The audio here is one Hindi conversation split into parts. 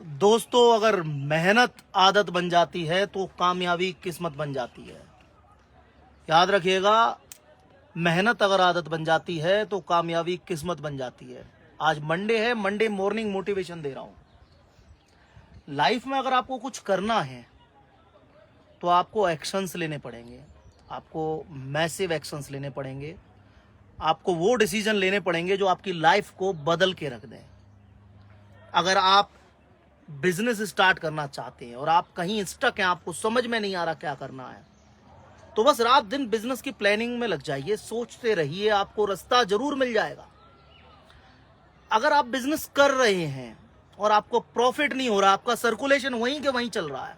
दोस्तों, अगर मेहनत आदत बन जाती है तो कामयाबी किस्मत बन जाती है। याद रखिएगा, मेहनत अगर आदत बन जाती है तो कामयाबी किस्मत बन जाती है। आज मंडे है, मंडे मॉर्निंग मोटिवेशन दे रहा हूं। लाइफ में अगर आपको कुछ करना है तो आपको एक्शंस लेने पड़ेंगे, आपको मैसिव एक्शंस लेने पड़ेंगे, आपको वो डिसीजन लेने पड़ेंगे जो आपकी लाइफ को बदल के रख दें। अगर आप बिजनेस स्टार्ट करना चाहते हैं और आप कहीं स्टक हैं, आपको समझ में नहीं आ रहा क्या करना है, तो बस रात दिन बिजनेस की प्लानिंग में लग जाइए, सोचते रहिए, आपको रास्ता जरूर मिल जाएगा। अगर आप बिजनेस कर रहे हैं और आपको प्रॉफिट नहीं हो रहा, आपका सर्कुलेशन वहीं के वहीं चल रहा है,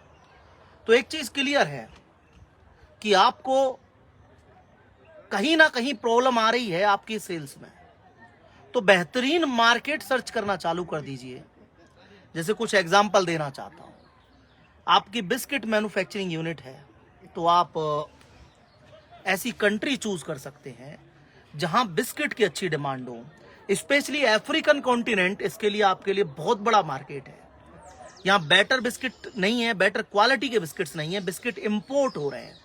तो एक चीज क्लियर है कि आपको कहीं ना कहीं प्रॉब्लम आ रही है आपकी सेल्स में। तो बेहतरीन मार्केट सर्च करना चालू कर दीजिए। जैसे कुछ एग्जांपल देना चाहता हूं, आपकी बिस्किट मैन्युफैक्चरिंग यूनिट है तो आप ऐसी कंट्री चूज कर सकते हैं जहां बिस्किट की अच्छी डिमांड हो। स्पेशली अफ्रीकन कॉन्टिनेंट इसके लिए आपके लिए बहुत बड़ा मार्केट है। यहाँ बेटर बिस्किट नहीं है, बेटर क्वालिटी के बिस्किट्स नहीं है, बिस्किट इंपोर्ट हो रहे हैं।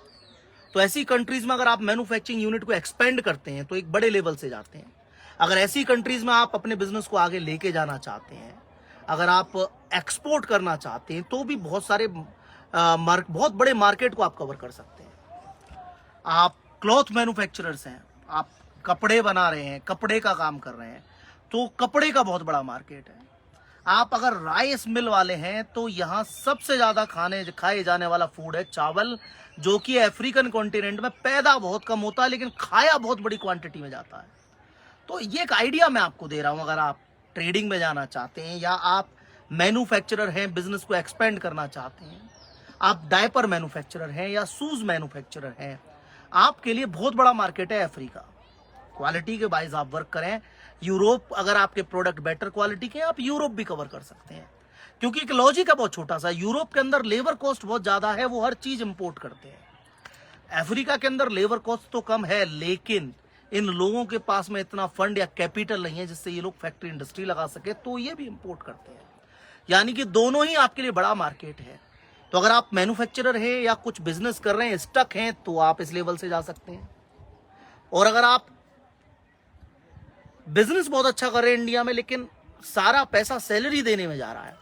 तो ऐसी कंट्रीज में अगर आप मैन्युफैक्चरिंग यूनिट को एक्सपेंड करते हैं तो एक बड़े लेवल से जाते हैं। अगर ऐसी कंट्रीज में आप अपने बिजनेस को आगे लेके जाना चाहते हैं, अगर आप एक्सपोर्ट करना चाहते हैं, तो भी बहुत सारे बहुत बड़े मार्केट को आप कवर कर सकते हैं। आप क्लॉथ मैन्युफैक्चरर्स हैं, आप कपड़े बना रहे हैं, कपड़े का काम कर रहे हैं, तो कपड़े का बहुत बड़ा मार्केट है। आप अगर राइस मिल वाले हैं तो यहाँ सबसे ज्यादा खाए जाने वाला फूड है चावल, जो कि अफ्रीकन कॉन्टिनेंट में पैदा बहुत कम होता है लेकिन खाया बहुत बड़ी क्वांटिटी में जाता है। तो ये एक आइडिया मैं आपको दे रहा हूं। अगर आप ट्रेडिंग में जाना चाहते हैं या आप मैन्युफैक्चरर हैं, बिजनेस को एक्सपेंड करना चाहते हैं, आप डायपर मैन्युफैक्चरर हैं या शूज मैन्युफैक्चरर हैं, आपके लिए बहुत बड़ा मार्केट है अफ्रीका। क्वालिटी के वाइज आप वर्क करें। यूरोप, अगर आपके प्रोडक्ट बेटर क्वालिटी के हैं, आप यूरोप भी कवर कर सकते हैं, क्योंकि एक लॉजिक है बहुत छोटा सा। यूरोप के अंदर लेबर कॉस्ट बहुत ज्यादा है, वो हर चीज इंपोर्ट करते हैं। अफ्रीका के अंदर लेबर कॉस्ट तो कम है, लेकिन इन लोगों के पास में इतना फंड या कैपिटल नहीं है जिससे ये लोग फैक्ट्री इंडस्ट्री लगा सके, तो ये भी इंपोर्ट करते हैं। यानी कि दोनों ही आपके लिए बड़ा मार्केट है। तो अगर आप मैन्युफैक्चरर हैं या कुछ बिजनेस कर रहे हैं, स्टक हैं, तो आप इस लेवल से जा सकते हैं। और अगर आप बिजनेस बहुत अच्छा कर रहे हैं इंडिया में, लेकिन सारा पैसा सैलरी देने में जा रहा है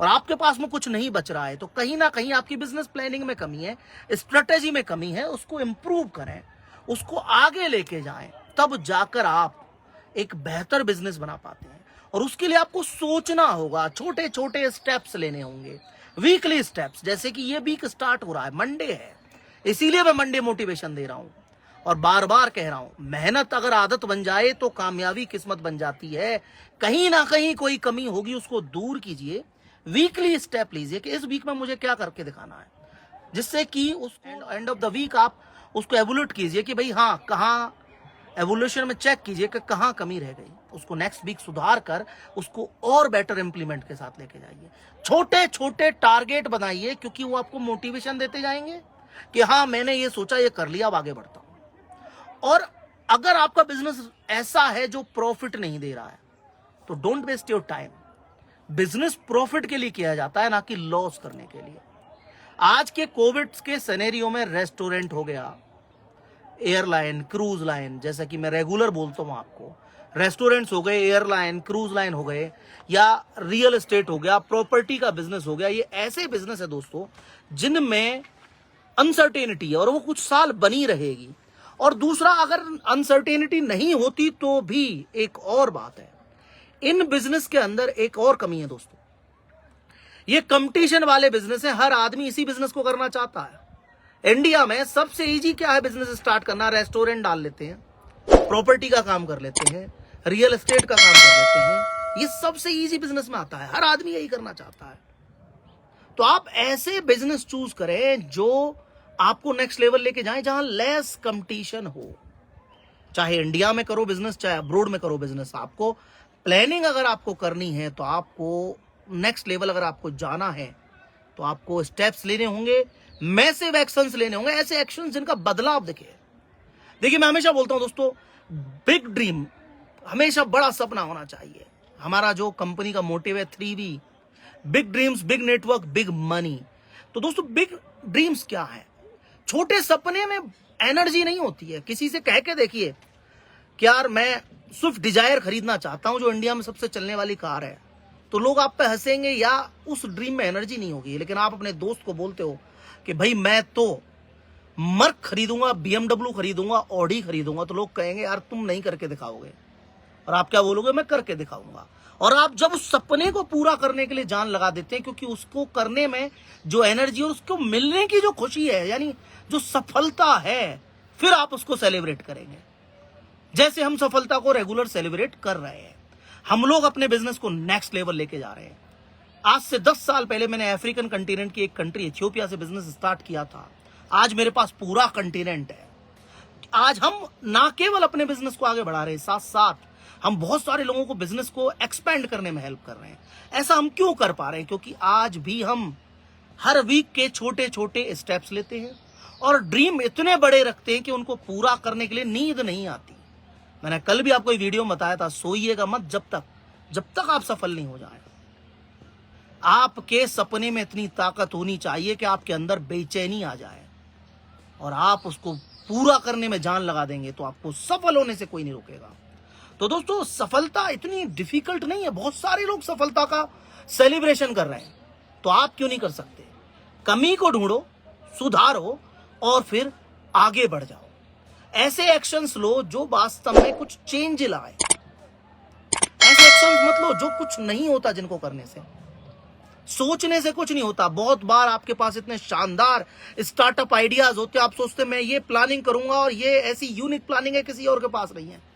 और आपके पास में कुछ नहीं बच रहा है, तो कहीं ना कहीं आपकी बिजनेस प्लानिंग में कमी है, स्ट्रेटेजी में कमी है। उसको इंप्रूव करें, उसको आगे लेके जाएं, तब जाकर आप एक बेहतर बिजनेस बना पाते हैं। और उसके लिए आपको सोचना होगा, छोटे छोटे स्टेप्स लेने होंगे, वीकली स्टेप्स। जैसे कि ये वीक स्टार्ट हो रहा है, मंडे है, इसीलिए मैं मंडे मोटिवेशन दे रहा हूं और बार बार कह रहा हूं, मेहनत अगर आदत बन जाए तो कामयाबी किस्मत बन जाती है। कहीं ना कहीं कोई कमी होगी, उसको दूर कीजिए, वीकली स्टेप लीजिए कि इस वीक में मुझे क्या करके दिखाना है, जिससे कि उस एंड ऑफ द वीक आप उसको एवोल्यूट कीजिए कि भाई हाँ, कहाँ एवोल्यूशन में चेक कीजिए कि कहाँ कमी रह गई, उसको नेक्स्ट वीक सुधार कर उसको और बेटर इंप्लीमेंट के साथ लेके जाइए। छोटे छोटे टारगेट बनाइए, क्योंकि वो आपको मोटिवेशन देते जाएंगे कि हाँ, मैंने ये सोचा, ये कर लिया, अब आगे बढ़ता हूं। और अगर आपका बिजनेस ऐसा है जो प्रॉफिट नहीं दे रहा है, तो don't waste your time. Business profit के लिए किया जाता है, ना कि लॉस करने के लिए। आज के कोविड के सिनेरियो में रेस्टोरेंट हो गया, एयरलाइन, क्रूज लाइन, जैसा कि मैं रेगुलर बोलता हूं आपको, रेस्टोरेंट्स हो गए, एयरलाइन, क्रूज लाइन हो गए, या रियल एस्टेट हो गया, प्रॉपर्टी का बिजनेस हो गया, ये ऐसे बिजनेस है दोस्तों जिनमें अनसर्टेनिटी है और वो कुछ साल बनी रहेगी। और दूसरा, अगर अनसर्टेनिटी नहीं होती तो भी एक और बात है, इन बिजनेस के अंदर एक और कमी है दोस्तों, ये कंपटीशन वाले बिजनेस है। हर आदमी इसी बिजनेस को करना चाहता है। इंडिया में सबसे इजी क्या है बिजनेस स्टार्ट करना? रेस्टोरेंट डाल लेते हैं, प्रॉपर्टी का काम कर लेते हैं, रियल एस्टेट का काम कर लेते हैं, ये सबसे इजी बिजनेस में आता है, हर आदमी यही करना चाहता है। तो आप ऐसे बिजनेस चूज करें जो आपको नेक्स्ट लेवल लेके जाए, जहां लेस कंपटीशन हो। चाहे इंडिया में करो बिजनेस, चाहे अब्रोड में करो बिजनेस, आपको प्लानिंग अगर आपको करनी है, तो आपको नेक्स्ट लेवल अगर आपको जाना है, तो आपको स्टेप्स लेने होंगे, मैसिव एक्शंस लेने होंगे, ऐसे एक्शंस जिनका बदलाव दिखे। देखिए, मैं हमेशा बोलता हूं दोस्तों, बिग ड्रीम, हमेशा बड़ा सपना होना चाहिए। हमारा जो कंपनी का मोटिव है 3V, big dreams, big network, big money. तो दोस्तों बिग ड्रीम्स क्या है? छोटे सपने में एनर्जी नहीं होती है। किसी से कह के देखिए कि यार मैं स्विफ्ट डिजायर खरीदना चाहता हूं जो इंडिया में सबसे चलने वाली कार है, तो लोग आप पे हंसेंगे या उस ड्रीम में एनर्जी नहीं होगी। लेकिन आप अपने दोस्त को बोलते हो कि भाई मैं तो मर्क खरीदूंगा, BMW खरीदूंगा, ऑडी खरीदूंगा, तो लोग कहेंगे यार तुम नहीं करके दिखाओगे। और आप क्या बोलोगे? मैं करके दिखाऊंगा। और आप जब उस सपने को पूरा करने के लिए जान लगा देते हैं, क्योंकि उसको करने में जो एनर्जी और उसको मिलने की जो खुशी है, यानी जो सफलता है, फिर आप उसको सेलिब्रेट करेंगे। जैसे हम सफलता को रेगुलर सेलिब्रेट कर रहे हैं। हम लोग अपने बिजनेस को नेक्स्ट लेवल लेके जा रहे हैं। आज से 10 साल पहले मैंने अफ्रीकन कंटिनेंट की एक कंट्री इथियोपिया से बिजनेस स्टार्ट किया था। आज मेरे पास पूरा कंटिनेंट है। आज हम ना केवल अपने बिजनेस को आगे बढ़ा रहे हैं, साथ साथ हम बहुत सारे लोगों को बिजनेस को एक्सपेंड करने में हेल्प कर रहे हैं। ऐसा हम क्यों कर पा रहे हैं? क्योंकि आज भी हम हर वीक के छोटे छोटे स्टेप्स लेते हैं और ड्रीम इतने बड़े रखते हैं कि उनको पूरा करने के लिए नींद नहीं आती। मैंने कल भी आपको वीडियो में बताया था, सोइएगा मत जब तक आप सफल नहीं हो जाए। आपके सपने में इतनी ताकत होनी चाहिए कि आपके अंदर बेचैनी आ जाए और आप उसको पूरा करने में जान लगा देंगे, तो आपको सफल होने से कोई नहीं रोकेगा। तो दोस्तों सफलता इतनी डिफिकल्ट नहीं है। बहुत सारे लोग सफलता का सेलिब्रेशन कर रहे हैं, तो आप क्यों नहीं कर सकते? कमी को ढूंढो, सुधारो और फिर आगे बढ़ जाओ। ऐसे एक्शंस लो जो वास्तव में कुछ चेंज लाए। ऐसे एक्शंस मत लो जो कुछ नहीं होता, जिनको करने से, सोचने से कुछ नहीं होता। बहुत बार आपके पास इतने शानदार स्टार्टअप आइडियाज होते हैं, आप सोचते मैं ये प्लानिंग करूंगा और ये ऐसी यूनिक प्लानिंग है, किसी और के पास नहीं है।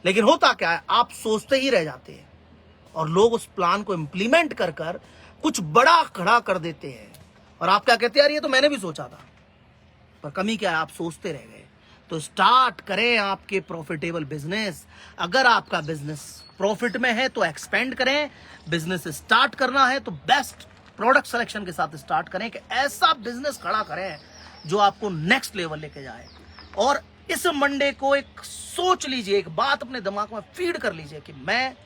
लेकिन होता क्या है, आप सोचते ही रह जाते हैं और लोग उस प्लान को इंप्लीमेंट कर कर कुछ बड़ा खड़ा कर देते हैं। और आप क्या कहते हैं, यार ये तो मैंने भी सोचा था। पर कमी क्या है, आप सोचते रह गए। तो स्टार्ट करें आपके प्रॉफिटेबल बिजनेस। अगर आपका बिजनेस प्रॉफिट में है तो एक्सपेंड करें। बिजनेस स्टार्ट करना है तो बेस्ट प्रोडक्ट सिलेक्शन के साथ स्टार्ट करें कि ऐसा बिजनेस खड़ा करें जो आपको नेक्स्ट लेवल लेके जाए। और इस मंडे को एक सोच लीजिए, एक बात अपने दिमाग में फीड कर लीजिए कि मैं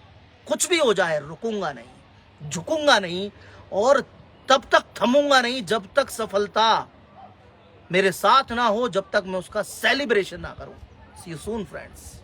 कुछ भी हो जाए रुकूंगा नहीं, झुकूंगा नहीं और तब तक थमूंगा नहीं जब तक सफलता मेरे साथ ना हो, जब तक मैं उसका सेलिब्रेशन ना करूं। सी यू सून फ्रेंड्स।